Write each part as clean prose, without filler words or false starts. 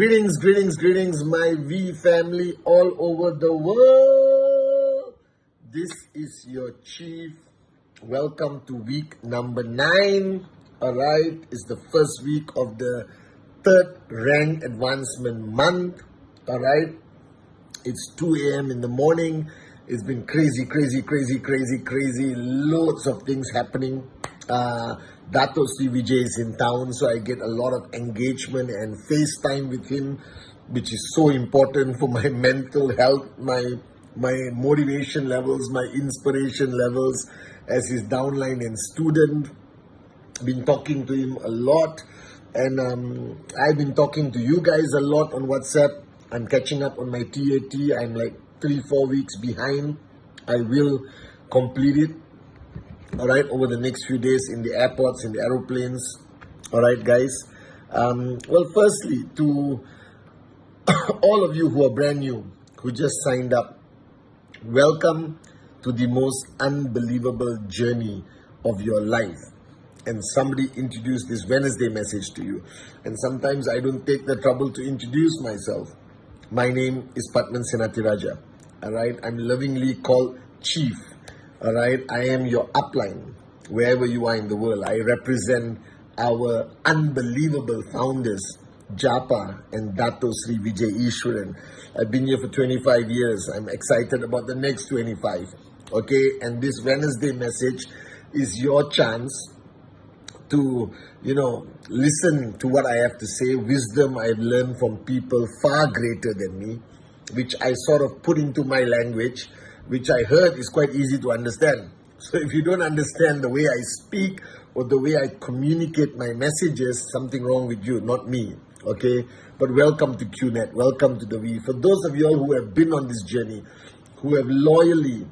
Greetings, my V family all over the world. This is your Cheif. Welcome to week number 9. Alright, it's the first week of the third rank advancement month. Alright, it's 2 a.m. in the morning. It's been crazy. Loads of things happening. Dato Sri Vijay is in town, so I get a lot of engagement and FaceTime with him, which is so important for my mental health, my motivation levels, my inspiration levels as his downline and student. Been talking to him a lot, and I've been talking to you guys a lot on WhatsApp. I'm catching up on my TAT. I'm like 3-4 weeks behind. I will complete it. Alright, over the next few days in the airports, in the aeroplanes. Alright, guys. Well, firstly, to all of you who are brand new, who just signed up, welcome to the most unbelievable journey of your life. And somebody introduced this Wednesday message to you. And sometimes I don't take the trouble to introduce myself. My name is Pathman Senathirajah. Alright, I'm lovingly called Cheif. Alright, I am your upline, wherever you are in the world. I represent our unbelievable founders, Japa and Dato Sri Vijay Ishwaran. I've been here for 25 years. I'm excited about the next 25. Okay, and this Wednesday message is your chance to, listen to what I have to say. Wisdom I've learned from people far greater than me, which I sort of put into my language, which I heard is quite easy to understand. So if you don't understand the way I speak or the way I communicate my messages, something wrong with you, not me, okay? But welcome to Qnet, welcome to the V. For those of you all who have been on this journey, who have loyally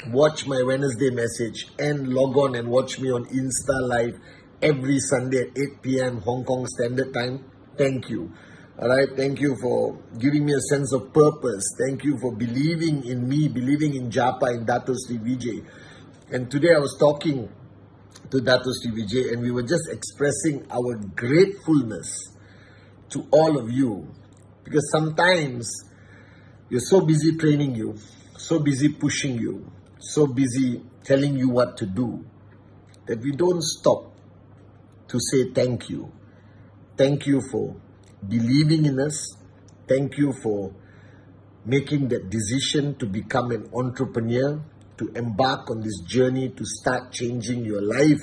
watched my Wednesday message and log on and watch me on Insta Live every Sunday at 8 p.m. Hong Kong Standard Time, thank you. Alright, thank you for giving me a sense of purpose. Thank you for believing in me, believing in Japa and Dato Sri Vijay. And today I was talking to Dato Sri Vijay and we were just expressing our gratefulness to all of you. Because sometimes you're so busy training you, so busy pushing you, so busy telling you what to do, that we don't stop to say thank you. Thank you for believing in us. Thank you for making that decision to become an entrepreneur, to embark on this journey to start changing your life.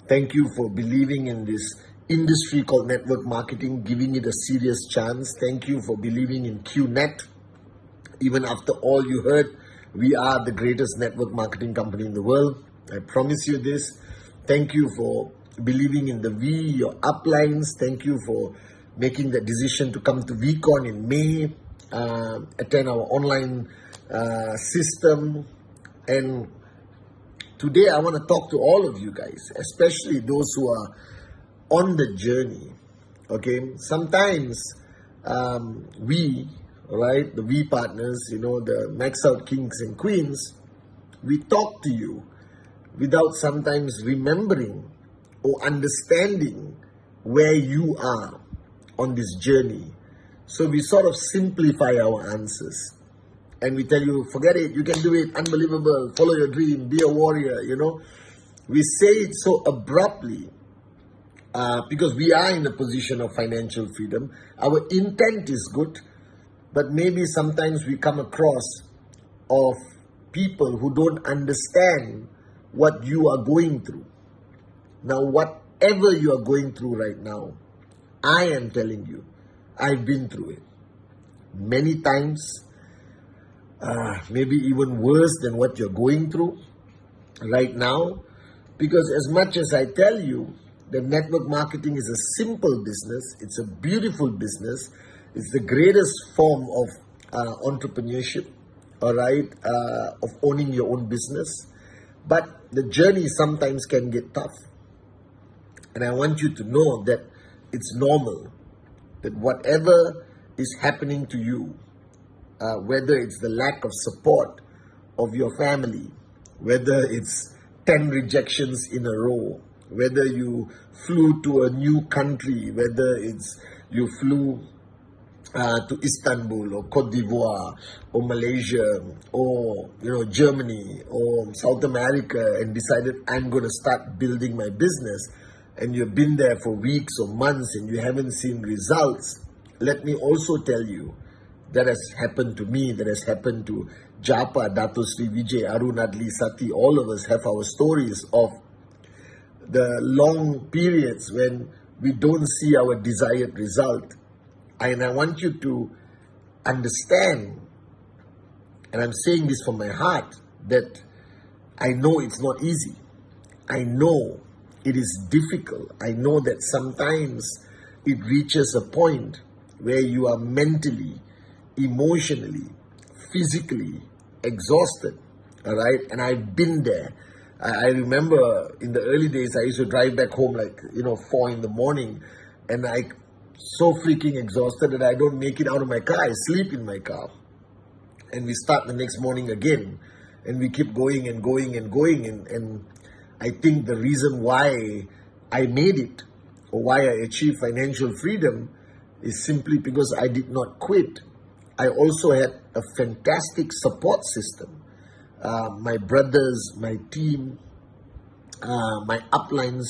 Thank you for believing in this industry called network marketing, giving it a serious chance. Thank you for believing in Qnet. Even after all you heard, we are the greatest network marketing company in the world. I promise you this. Thank you for believing in the V, your uplines. Thank you for making the decision to come to VCon in May, attend our online system. And today I want to talk to all of you guys, especially those who are on the journey. Okay, sometimes we, right, the V partners, the max out kings and queens, we talk to you without sometimes remembering or understanding where you are on this journey. So we sort of simplify our answers and we tell you, forget it, you can do it, unbelievable, follow your dream, be a warrior, We say it so abruptly because we are in a position of financial freedom. Our intent is good, but maybe sometimes we come across of people who don't understand what you are going through. Now, whatever you are going through right now, I am telling you, I've been through it many times, maybe even worse than what you're going through right now. Because as much as I tell you that network marketing is a simple business, it's a beautiful business, it's the greatest form of entrepreneurship, all right, of owning your own business. But the journey sometimes can get tough. And I want you to know that it's normal, that whatever is happening to you, whether it's the lack of support of your family, whether it's 10 rejections in a row, whether you flew to a new country, whether it's you flew to Istanbul or Cote d'Ivoire or Malaysia or Germany or South America and decided I'm going to start building my business, and you've been there for weeks or months and you haven't seen results, let me also tell you that has happened to me, that has happened to Japa, Dato Sri Vijay, Arun, Adli, Sati. All of us have our stories of the long periods when we don't see our desired result. And I want you to understand, and I'm saying this from my heart, that I know it's not easy. I know it is difficult. I know that sometimes it reaches a point where you are mentally, emotionally, physically exhausted. All right? And I've been there. I remember in the early days, I used to drive back home 4 in the morning, and I so freaking exhausted that I don't make it out of my car. I sleep in my car. And we start the next morning again. And we keep going and going and going. And I think the reason why I made it, or why I achieved financial freedom, is simply because I did not quit. I also had a fantastic support system. My brothers, my team, my uplines,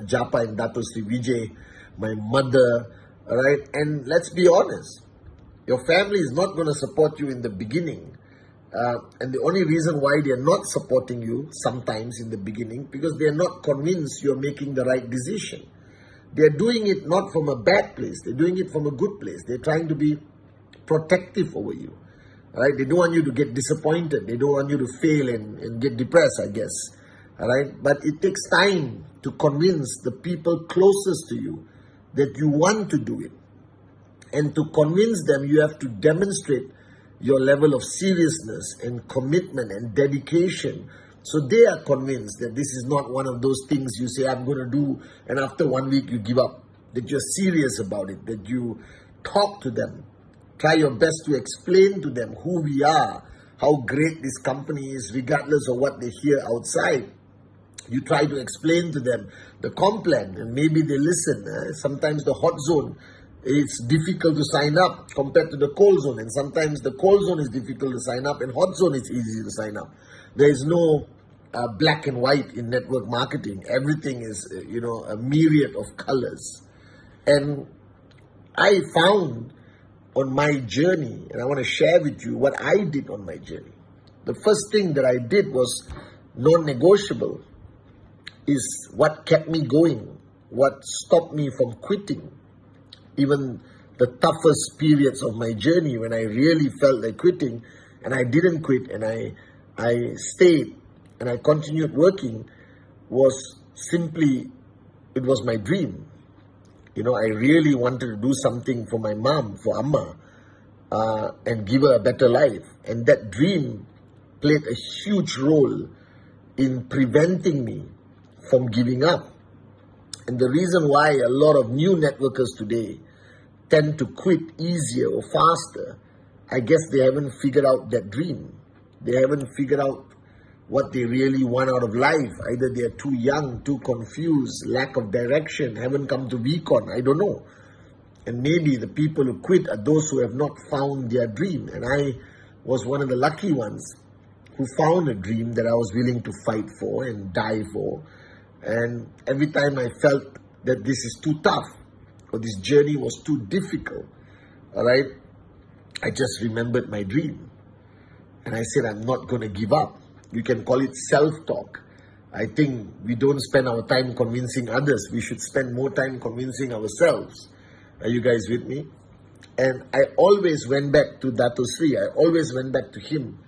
Japa and Dato Sri Vijay, my mother. All right, and let's be honest, your family is not going to support you in the beginning. And the only reason why they are not supporting you sometimes in the beginning, because they are not convinced you're making the right decision. They're doing it not from a bad place. They're doing it from a good place. They're trying to be protective over you. All right, they don't want you to get disappointed. They don't want you to fail and get depressed, I guess. All right, but it takes time to convince the people closest to you that you want to do it. And to convince them, you have to demonstrate your level of seriousness and commitment and dedication. So they are convinced that this is not one of those things you say, I'm going to do, and after 1 week you give up. That you're serious about it, that you talk to them. Try your best to explain to them who we are, how great this company is, regardless of what they hear outside. You try to explain to them the comp plan, and maybe they listen. Sometimes the hot zone, it's difficult to sign up compared to the cold zone. And sometimes the cold zone is difficult to sign up and hot zone is easy to sign up. There is no black and white in network marketing. Everything is, a myriad of colors. And I found on my journey, and I want to share with you what I did on my journey. The first thing that I did was non-negotiable. Is what kept me going, what stopped me from quitting. Even the toughest periods of my journey when I really felt like quitting, and I didn't quit, and I stayed and I continued working, was simply, it was my dream. I really wanted to do something for my mom, for Amma, and give her a better life. And that dream played a huge role in preventing me from giving up. And the reason why a lot of new networkers today tend to quit easier or faster, I guess they haven't figured out that dream. They haven't figured out what they really want out of life. Either they are too young, too confused, lack of direction, haven't come to VCon, I don't know. And maybe the people who quit are those who have not found their dream. And I was one of the lucky ones who found a dream that I was willing to fight for and die for. And every time I felt that this is too tough or this journey was too difficult, all right, I just remembered my dream. And I said, I'm not going to give up. You can call it self-talk. I think we don't spend our time convincing others. We should spend more time convincing ourselves. Are you guys with me? And I always went back to Dato Sri. I always went back to him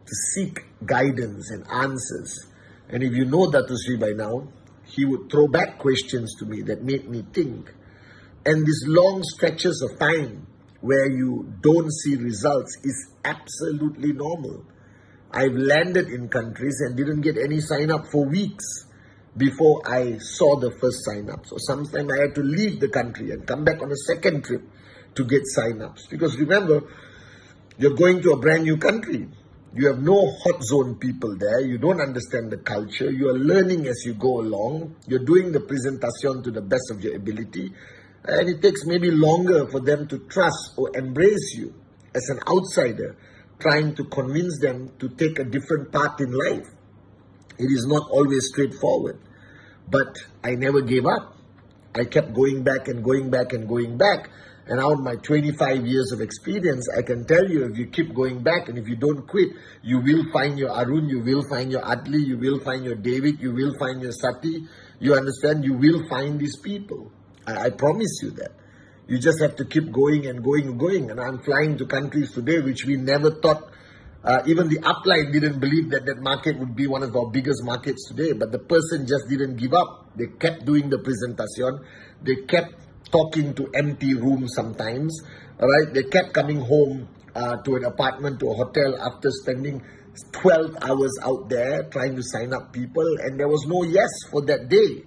to seek guidance and answers. And if you know Dato Sri by now, he would throw back questions to me that made me think. And these long stretches of time where you don't see results is absolutely normal. I've landed in countries and didn't get any sign-up for weeks before I saw the first sign-up. So sometimes I had to leave the country and come back on a second trip to get sign-ups. Because remember, you're going to a brand new country. You have no hot zone people there. You don't understand the culture. You are learning as you go along. You're doing the presentation to the best of your ability. And it takes maybe longer for them to trust or embrace you as an outsider, trying to convince them to take a different path in life. It is not always straightforward. But I never gave up. I kept going back and going back and going back. And out of my 25 years of experience, I can tell you, if you keep going back and if you don't quit, you will find your Arun, you will find your Adli, you will find your David, you will find your Sati. You understand? You will find these people. I promise you that. You just have to keep going and going and going. And I'm flying to countries today which we never thought, even the upline didn't believe that that market would be one of our biggest markets today. But the person just didn't give up. They kept doing the presentation. They kept talking to empty rooms sometimes. All right? They kept coming home to an apartment, to a hotel after spending 12 hours out there trying to sign up people. And there was no yes for that day.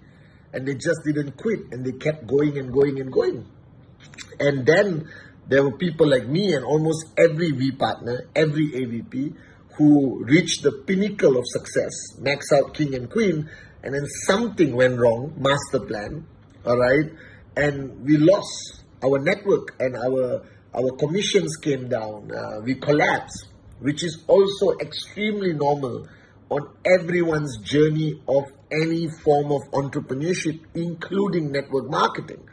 And they just didn't quit. And they kept going and going and going. And then there were people like me and almost every V partner, every AVP, who reached the pinnacle of success, max out king and queen, and then something went wrong, master plan, all right? And we lost our network and our commissions came down. We collapsed, which is also extremely normal on everyone's journey of any form of entrepreneurship, including network marketing.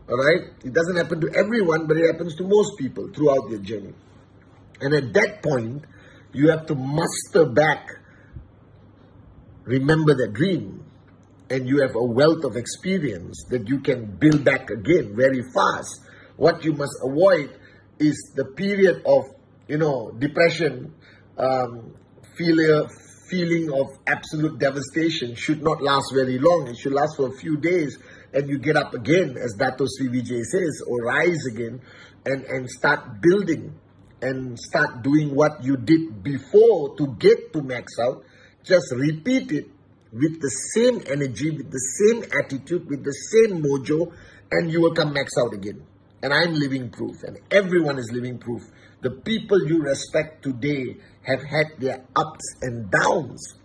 All right? It doesn't happen to everyone, but it happens to most people throughout their journey. And at that point, you have to muster back, remember that dream, and you have a wealth of experience that you can build back again very fast. What you must avoid is the period of, depression, feeling of absolute devastation should not last very long. It should last for a few days. And you get up again, as Dato Sri Vijay says, or rise again and start building and start doing what you did before to get to max out. Just repeat it with the same energy, with the same attitude, with the same mojo, and you will come max out again. And I'm living proof, and everyone is living proof. The people you respect today have had their ups and downs.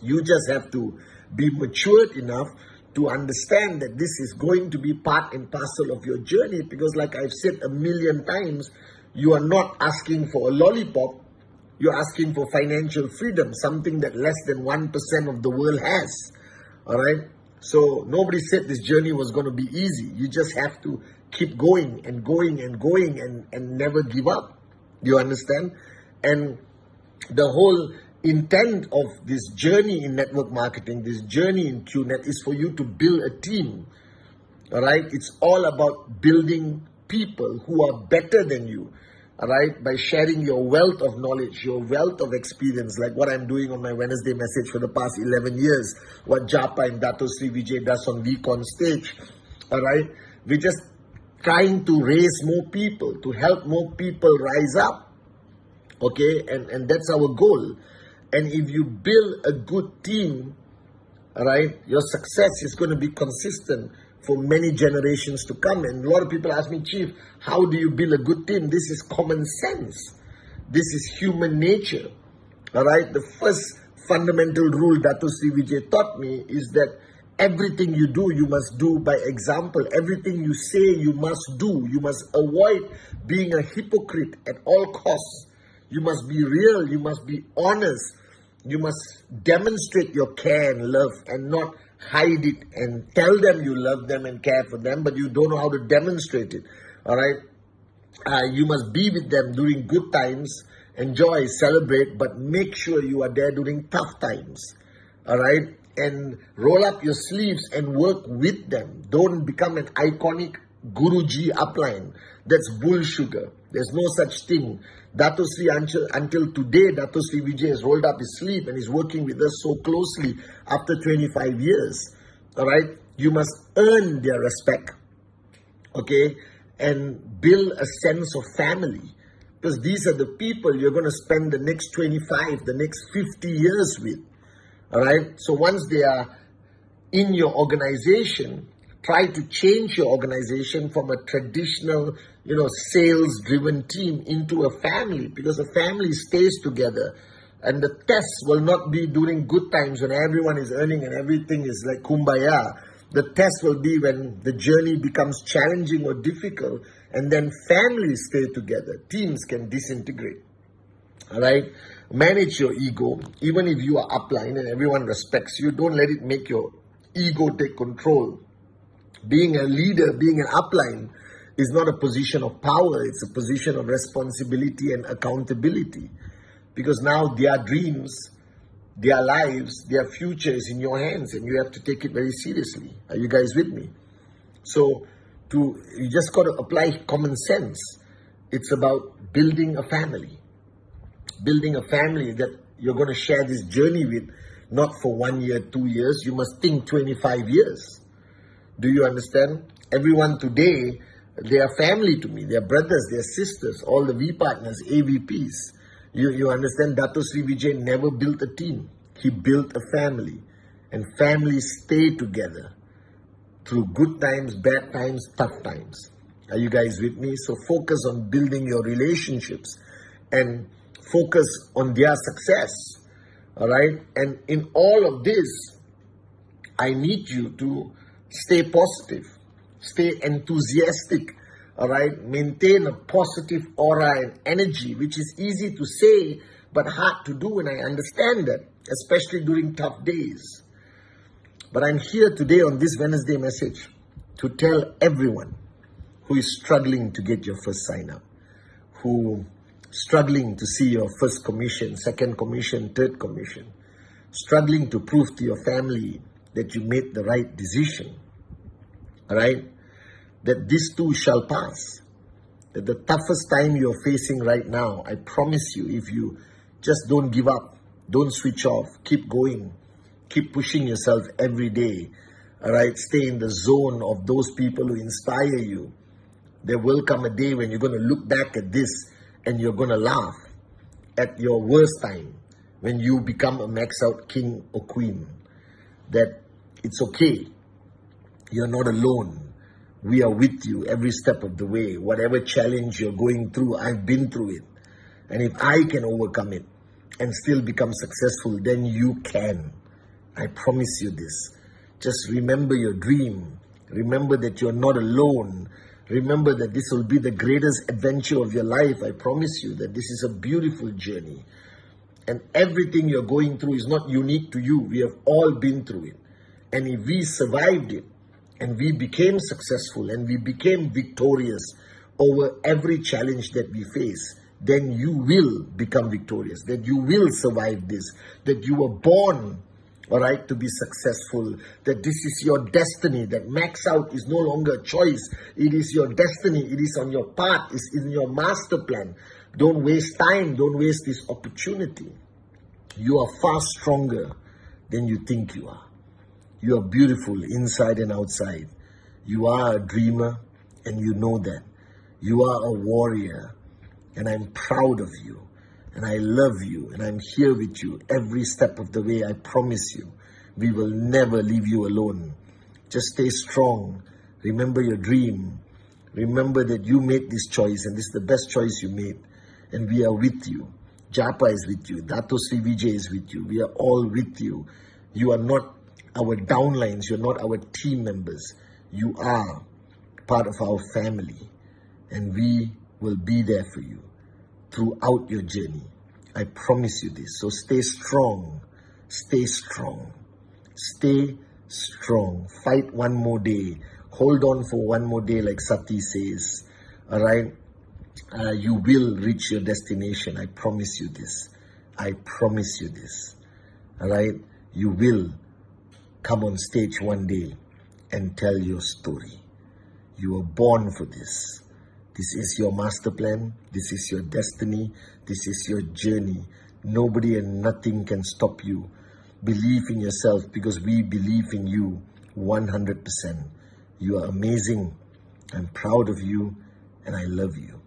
You just have to be matured enough to understand that this is going to be part and parcel of your journey, because like I've said a million times, you are not asking for a lollipop, you're asking for financial freedom, something that less than 1% of the world has. All right? So nobody said this journey was going to be easy. You just have to keep going and going and going and never give up. You understand? And the whole intent of this journey in network marketing, this journey in Qnet, is for you to build a team. All right? It's all about building people who are better than you. All right? By sharing your wealth of knowledge, your wealth of experience, like what I'm doing on my Wednesday message for the past 11 years, what Japa and Dato Sri Vijay does on Week on Stage. All right? We're just trying to raise more people, to help more people rise up. Okay? And that's our goal. And if you build a good team, all right, your success is going to be consistent for many generations to come. And a lot of people ask me, Cheif, how do you build a good team? This is common sense. This is human nature. All right. The first fundamental rule Dato Sri Vijay taught me is that everything you do, you must do by example. Everything you say, you must do. You must avoid being a hypocrite at all costs. You must be real. You must be honest. You must demonstrate your care and love and not hide it and tell them you love them and care for them, but you don't know how to demonstrate it. All right. You must be with them during good times, enjoy, celebrate, but make sure you are there during tough times. All right. And roll up your sleeves and work with them. Don't become an iconic Guruji upline. That's bull sugar. There's no such thing. Dato Sri, until today, Dato Sri Vijay has rolled up his sleeve and is working with us so closely after 25 years. All right? You must earn their respect. Okay? And build a sense of family. Because these are the people you're going to spend the next 25, the next 50 years with. All right? So once they are in your organization, try to change your organization from a traditional, sales-driven team into a family, because a family stays together. And the test will not be during good times when everyone is earning and everything is like kumbaya. The test will be when the journey becomes challenging or difficult, and then families stay together. Teams can disintegrate. All right? Manage your ego. Even if you are upline and everyone respects you, don't let it make your ego take control. Being a leader, being an upline, is not a position of power. It's a position of responsibility and accountability. Because now their dreams, their lives, their future is in your hands, and you have to take it very seriously. Are you guys with me? So you just got to apply common sense. It's about building a family. Building a family that you're going to share this journey with, not for 1 year, 2 years. You must think 25 years. Do you understand? Everyone today, they are family to me. They are brothers, they are sisters, all the V partners, AVPs. You understand? Dato Sri Vijay never built a team. He built a family. And families stay together through good times, bad times, tough times. Are you guys with me? So focus on building your relationships and focus on their success. All right? And in all of this, I need you to stay positive, stay enthusiastic, all right? Maintain a positive aura and energy, which is easy to say, but hard to do, and I understand that, especially during tough days. But I'm here today on this Wednesday message to tell everyone who is struggling to get your first sign-up, who struggling to see your first commission, second commission, third commission, struggling to prove to your family that you made the right decision, all right? That this too shall pass. That the toughest time you're facing right now, I promise you, if you just don't give up, don't switch off, keep going, keep pushing yourself every day, all right? Stay in the zone of those people who inspire you. There will come a day when you're going to look back at this and you're going to laugh at your worst time, when you become a max out king or queen. That it's okay. You're not alone. We are with you every step of the way. Whatever challenge you're going through, I've been through it. And if I can overcome it and still become successful, then you can. I promise you this. Just remember your dream. Remember that you're not alone. Remember that this will be the greatest adventure of your life. I promise you that this is a beautiful journey. And everything you're going through is not unique to you. We have all been through it. And if we survived it, and we became successful, and we became victorious over every challenge that we face, then you will become victorious, that you will survive this, that you were born, all right, to be successful, that this is your destiny, that max out is no longer a choice. It is your destiny. It is on your path. It's in your master plan. Don't waste time. Don't waste this opportunity. You are far stronger than you think you are. You are beautiful inside and outside. You are a dreamer, and you know that. You are a warrior, and I'm proud of you, and I love you, and I'm here with you every step of the way. I promise you, we will never leave you alone. Just stay strong. Remember your dream. Remember that you made this choice, and this is the best choice you made, and we are with you. Japa is with you. Dato Sri Vijay is with you. We are all with you. You are not our downlines, you're not our team members. You are part of our family, and we will be there for you throughout your journey. I promise you this. So stay strong, stay strong, stay strong. Fight one more day. Hold on for one more day, like Sati says. All right? You will reach your destination. I promise you this. I promise you this. All right? You will come on stage one day and tell your story. You were born for this. This is your master plan. This is your destiny. This is your journey. Nobody and nothing can stop you. Believe in yourself, because we believe in you 100%. You are amazing. I'm proud of you, and I love you.